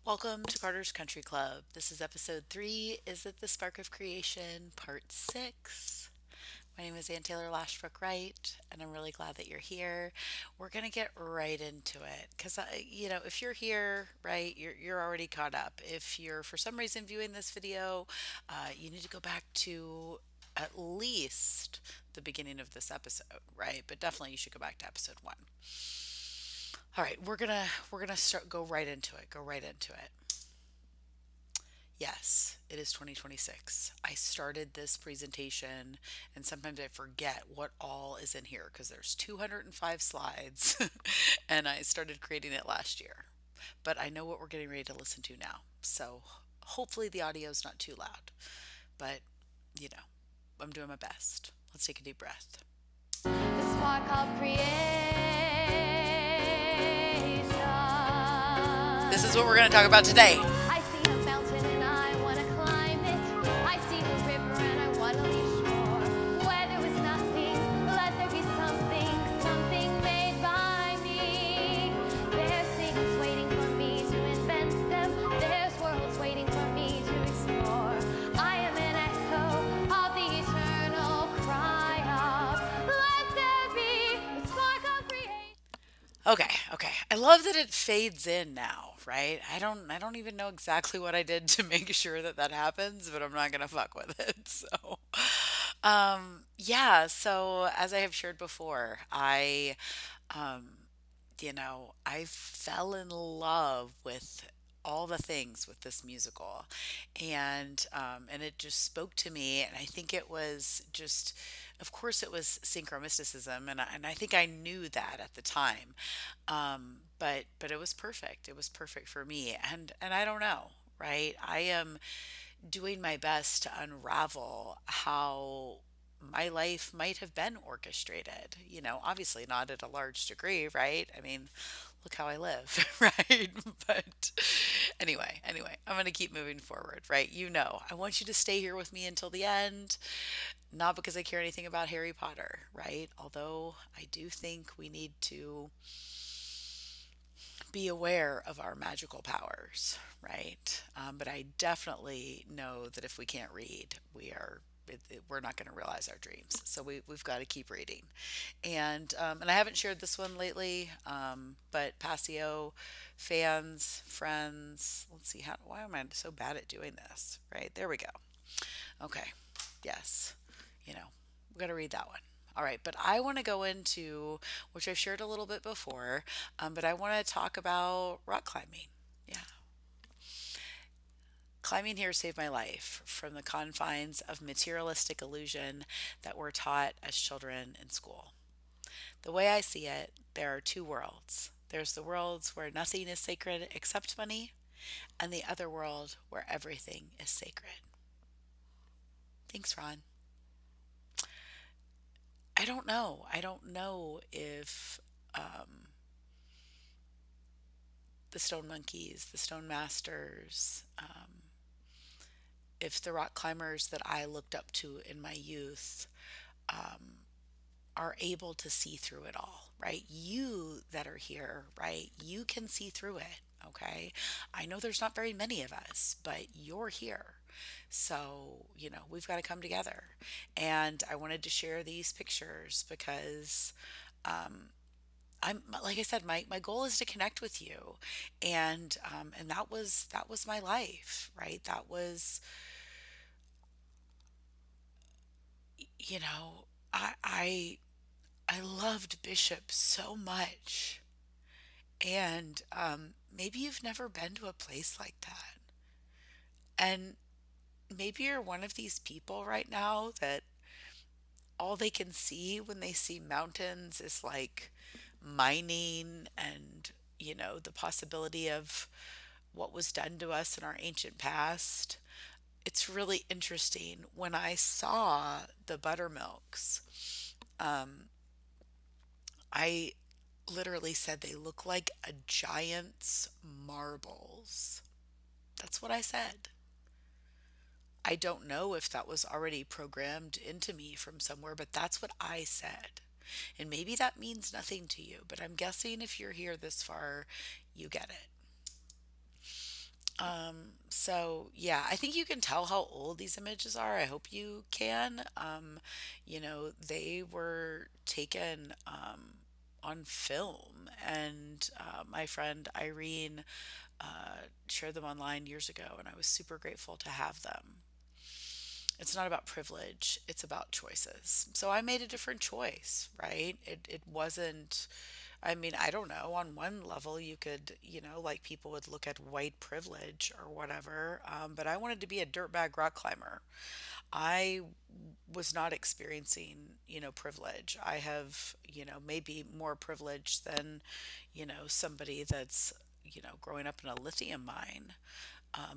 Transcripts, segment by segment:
Welcome to Carter's Country Club. This is episode 3. Is it the Spark of Creation, part 6? My name is Ann Taylor Lashbrook-Wright, and I'm really glad that you're here. We're going to get right into it because, if you're here, right, you're already caught up. If you're for some reason viewing this video, you need to go back to at least the beginning of this episode, right? But definitely you should go back to episode 1. All right, we're gonna start go right into it. Go right into it. Yes, it is 2026. I started this presentation and sometimes I forget what all is in here because there's 205 slides and I started creating it last year. But I know what we're getting ready to listen to now. So hopefully the audio is not too loud. But, you know, I'm doing my best. Let's take a deep breath. The spark of creation. This is what we're going to talk about today. I see a mountain and I want to climb it. I see the river and I want to leave shore. Where there was nothing, let there be something, something made by me. There's things waiting for me to invent them. There's worlds waiting for me to explore. I am an echo of the eternal cry of let there be a spark of creation. Okay. I love that it fades in now, right? I don't even know exactly what I did to make sure that that happens, but I'm not gonna fuck with it. Yeah, so as I have shared before, I fell in love with all the things with this musical, and it just spoke to me. And I think it was just, of course, it was synchromysticism, and I think I knew that at the time. But it was perfect. It was perfect for me, and I don't know, right? I am doing my best to unravel how my life might have been orchestrated. Obviously not at a large degree, right? I mean, look how I live, right? But anyway, I'm going to keep moving forward, right? I want you to stay here with me until the end, not because I care anything about Harry Potter, right? Although I do think we need to be aware of our magical powers, right? But I definitely know that if we can't read, we're not going to realize our dreams. So we've got to keep reading. And I haven't shared this one lately, but Passio fans, friends, let's see, why am I so bad at doing this? Right, there we go. Okay, yes, we got to read that one. All right, but I want to go into, which I've shared a little bit before, but I want to talk about rock climbing. Yeah. Climbing here saved my life from the confines of materialistic illusion that we're taught as children in school. The way I see it, there are two worlds. There's the worlds where nothing is sacred except money, and the other world where everything is sacred. Thanks, Ron. I don't know. I don't know if the Stone Monkeys, the Stone Masters, if the rock climbers that I looked up to in my youth are able to see through it all, right? You that are here, right? You can see through it, okay? I know there's not very many of us, but you're here. So, we've got to come together. And I wanted to share these pictures because I'm like I said, my goal is to connect with you, and that was my life, right? That was, you know, I loved Bishop so much, and maybe you've never been to a place like that, and maybe you're one of these people right now that all they can see when they see mountains is like mining and the possibility of what was done to us in our ancient past. It's really interesting. When I saw the buttermilks, I literally said they look like a giant's marbles. That's what I said. I don't know if that was already programmed into me from somewhere, but that's what I said. And maybe that means nothing to you, but I'm guessing if you're here this far, you get it. So yeah, I think you can tell how old these images are. I hope you can. They were taken on film, and my friend Irene shared them online years ago, and I was super grateful to have them. It's not about privilege, it's about choices. So I made a different choice, right? It wasn't, I mean, I don't know. On one level, you could, like people would look at white privilege or whatever, but I wanted to be a dirtbag rock climber. I was not experiencing, privilege. I have, maybe more privilege than, somebody that's, growing up in a lithium mine.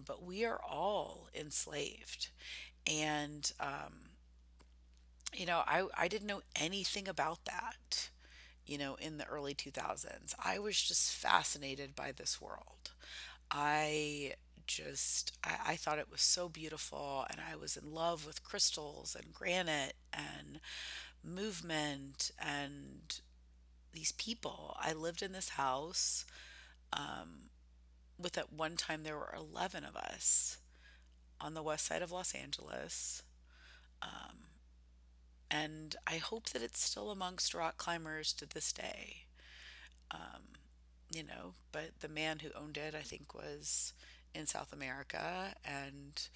But we are all enslaved. And, I didn't know anything about that, in the early 2000s. I was just fascinated by this world. I thought it was so beautiful, and I was in love with crystals and granite and movement and these people. I lived in this house with, at one time there were 11 of us on the west side of Los Angeles. And I hope that it's still amongst rock climbers to this day. But the man who owned it, I think, was in South America, and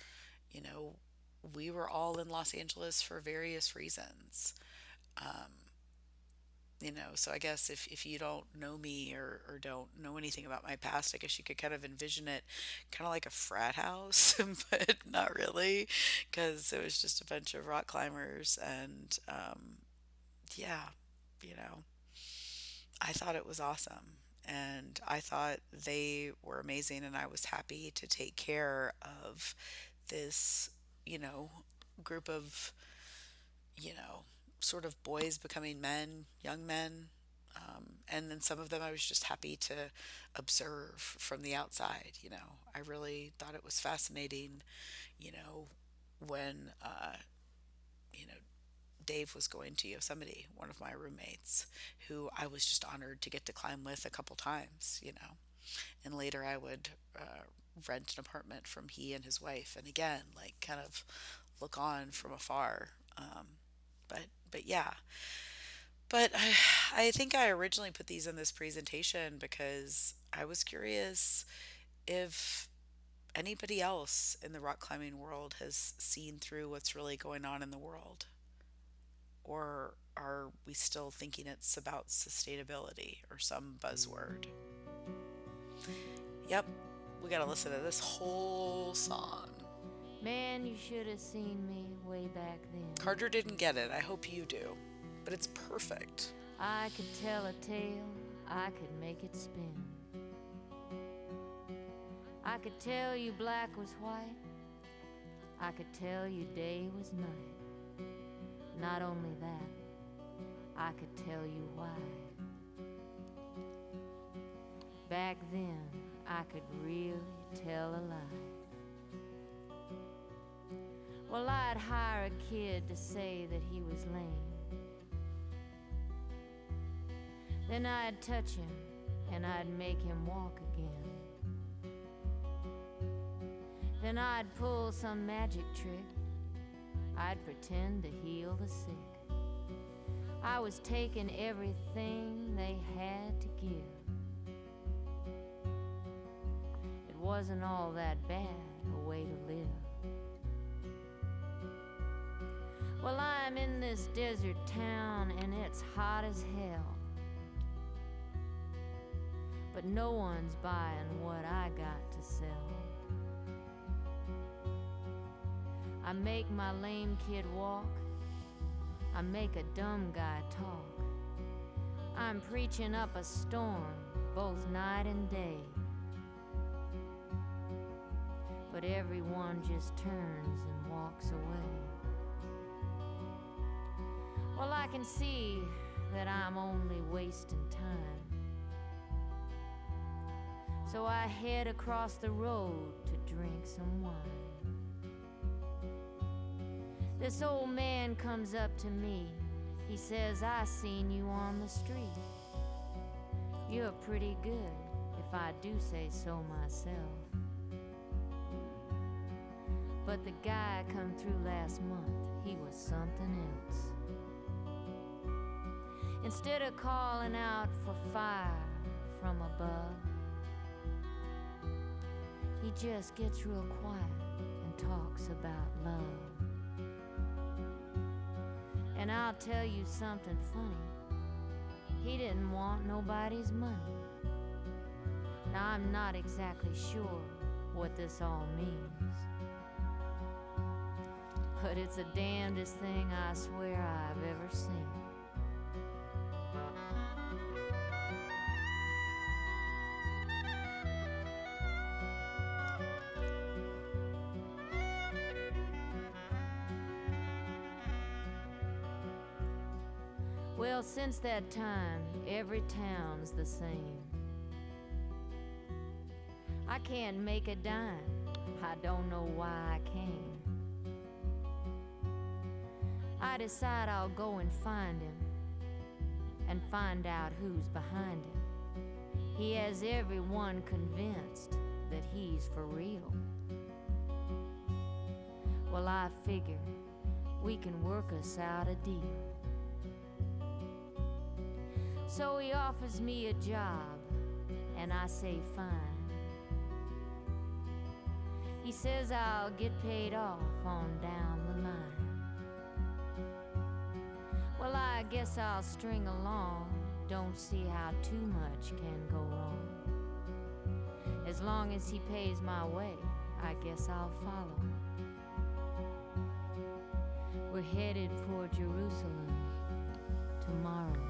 you know, we were all in Los Angeles for various reasons. So I guess if you don't know me, or don't know anything about my past, I guess you could kind of envision it kind of like a frat house, but not really, because it was just a bunch of rock climbers. And yeah, you know, I thought it was awesome. And I thought they were amazing, and I was happy to take care of this, you know, group of, you know, sort of boys becoming men, young men. And then some of them I was just happy to observe from the outside. I really thought it was fascinating, you know, when, you know, Dave was going to Yosemite, one of my roommates, who I was just honored to get to climb with a couple times. And later I would rent an apartment from he and his wife, and again, like, kind of look on from afar. But yeah, but I think I originally put these in this presentation because I was curious if anybody else in the rock climbing world has seen through what's really going on in the world, or are we still thinking it's about sustainability or some buzzword? Yep, we gotta listen to this whole song. Man, you should have seen me way back then. Carter didn't get it. I hope you do. But it's perfect. I could tell a tale, I could make it spin. I could tell you black was white, I could tell you day was night. Not only that, I could tell you why. Back then, I could really tell a lie. Well, I'd hire a kid to say that he was lame. Then I'd touch him and I'd make him walk again. Then I'd pull some magic trick, I'd pretend to heal the sick. I was taking everything they had to give. It wasn't all that bad a way to live. Well, I'm in this desert town and it's hot as hell, but no one's buying what I got to sell. I make my lame kid walk, I make a dumb guy talk. I'm preaching up a storm both night and day, but everyone just turns and walks away. Well, I can see that I'm only wasting time, so I head across the road to drink some wine. This old man comes up to me. He says, I seen you on the street. You're pretty good, if I do say so myself. But the guy come through last month, he was something else. Instead of calling out for fire from above, he just gets real quiet and talks about love. And I'll tell you something funny. He didn't want nobody's money. Now I'm not exactly sure what this all means, but it's the damnedest thing I swear I've ever seen. Well, since that time, every town's the same. I can't make a dime. I don't know why I came. I decide I'll go and find him and find out who's behind him. He has everyone convinced that he's for real. Well, I figure we can work us out a deal. So he offers me a job, and I say fine. He says I'll get paid off on down the line. Well, I guess I'll string along. Don't see how too much can go wrong. As long as he pays my way, I guess I'll follow. We're headed for Jerusalem tomorrow.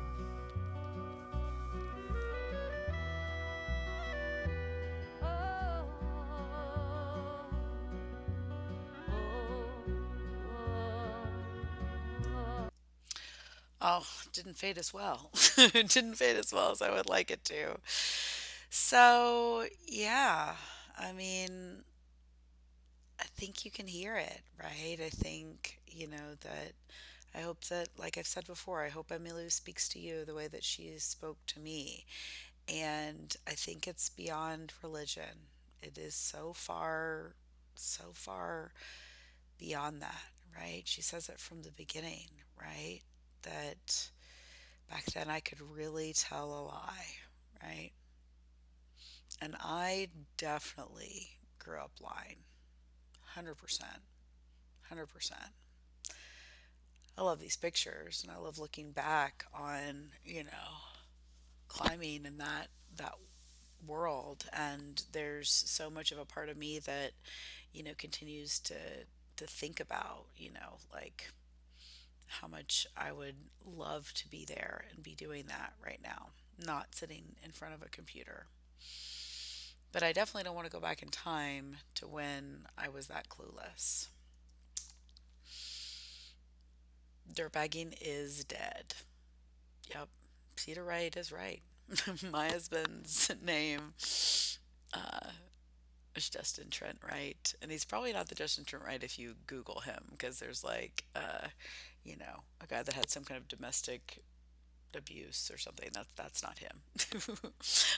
Oh, didn't fade as well. It didn't fade as well as I would like it to. So, yeah, I mean, I think you can hear it, right? I think, that I hope that, like I've said before, I hope Emmylou speaks to you the way that she spoke to me. And I think it's beyond religion. It is so far beyond that, right? She says it from the beginning, right? That back then I could really tell a lie, right? And I definitely grew up lying. 100%. 100%. I love these pictures and I love looking back on, climbing in that world, and there's so much of a part of me that, continues to think about, like how much I would love to be there and be doing that right now, not sitting in front of a computer. But I definitely don't want to go back in time to when I was that clueless. Dirtbagging is dead. Yep. Peter Wright is right. My husband's name is Justin Trent Wright. And he's probably not the Justin Trent Wright if you Google him, because there's like, a guy that had some kind of domestic abuse or something. That's not him.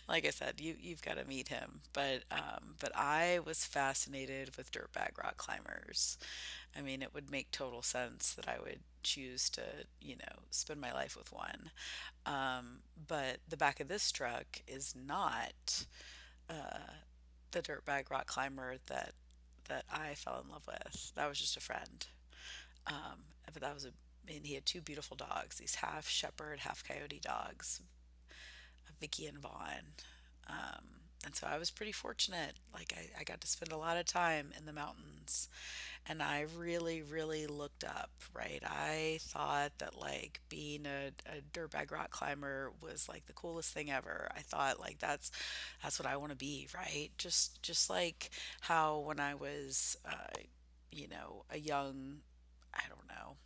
Like I said, you've got to meet him. But I was fascinated with dirtbag rock climbers. I mean, it would make total sense that I would choose to, spend my life with one. But the back of this truck is not the dirtbag rock climber that I fell in love with. That was just a friend. But that was and he had two beautiful dogs, these half shepherd, half coyote dogs, Vicky and Vaughn. And so I was pretty fortunate. Like I got to spend a lot of time in the mountains, and I really, really looked up, right? I thought that like being a dirtbag rock climber was like the coolest thing ever. I thought like that's what I want to be, right? Just like how when I was, a young, I don't know,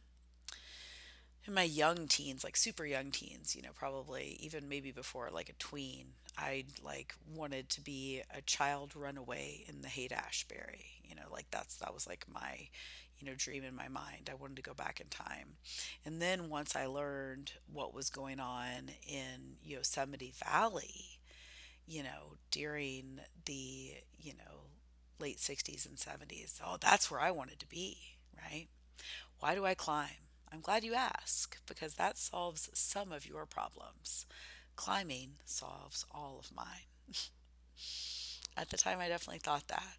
in my young teens, like super young teens, probably even maybe before like a tween, I like wanted to be a child runaway in the Haight Ashbury. Like that was like my, dream in my mind. I wanted to go back in time. And then once I learned what was going on in Yosemite Valley, during the, late 60s and 70s. Oh, that's where I wanted to be, right? Why do I climb? I'm glad you ask, because that solves some of your problems. Climbing solves all of mine. At the time, I definitely thought that.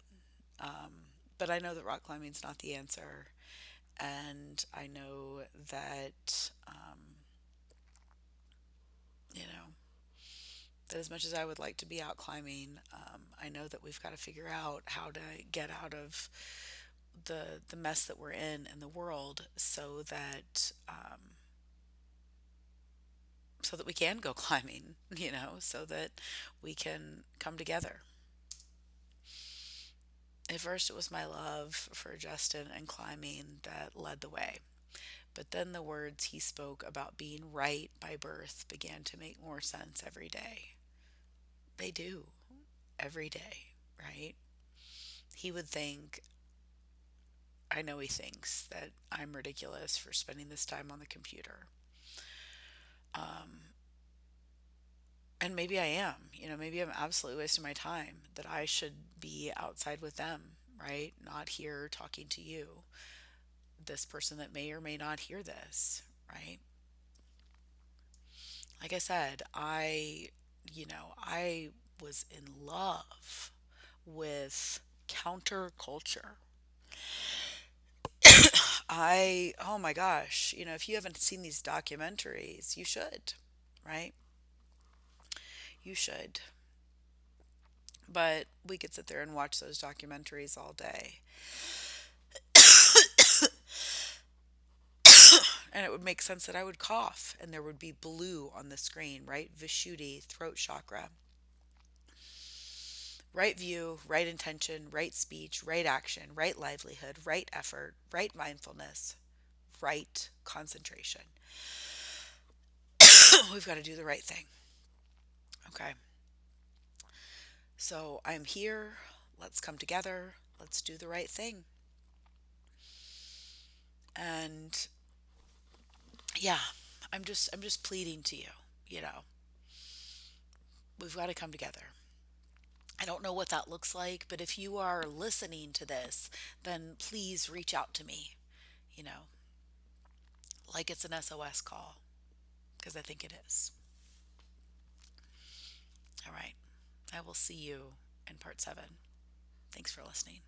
But I know that rock climbing is not the answer. And I know that, you know, that as much as I would like to be out climbing, I know that we've got to figure out how to get out of the mess that we're in the world, so that we can go climbing, so that we can come together. At first, it was my love for Justin and climbing that led the way. But then the words he spoke about being right by birth began to make more sense every day. They do, every day, right? He would think, I know he thinks that I'm ridiculous for spending this time on the computer. And maybe I am, maybe I'm absolutely wasting my time, that I should be outside with them, right? Not here talking to you, this person that may or may not hear this, right? Like I said, I was in love with counterculture. Oh my gosh, if you haven't seen these documentaries, you should, right? You should. But we could sit there and watch those documentaries all day. And it would make sense that I would cough and there would be blue on the screen, right? Vishuddhi, throat chakra. Right view, right intention, right speech, right action, right livelihood, right effort, right mindfulness, right concentration. We've got to do the right thing. Okay. So I'm here. Let's come together. Let's do the right thing. And yeah, I'm just pleading to you, you know. We've got to come together. I don't know what that looks like, but if you are listening to this, then please reach out to me, you know, like it's an SOS call, because I think it is. All right. I will see you in part 7. Thanks for listening.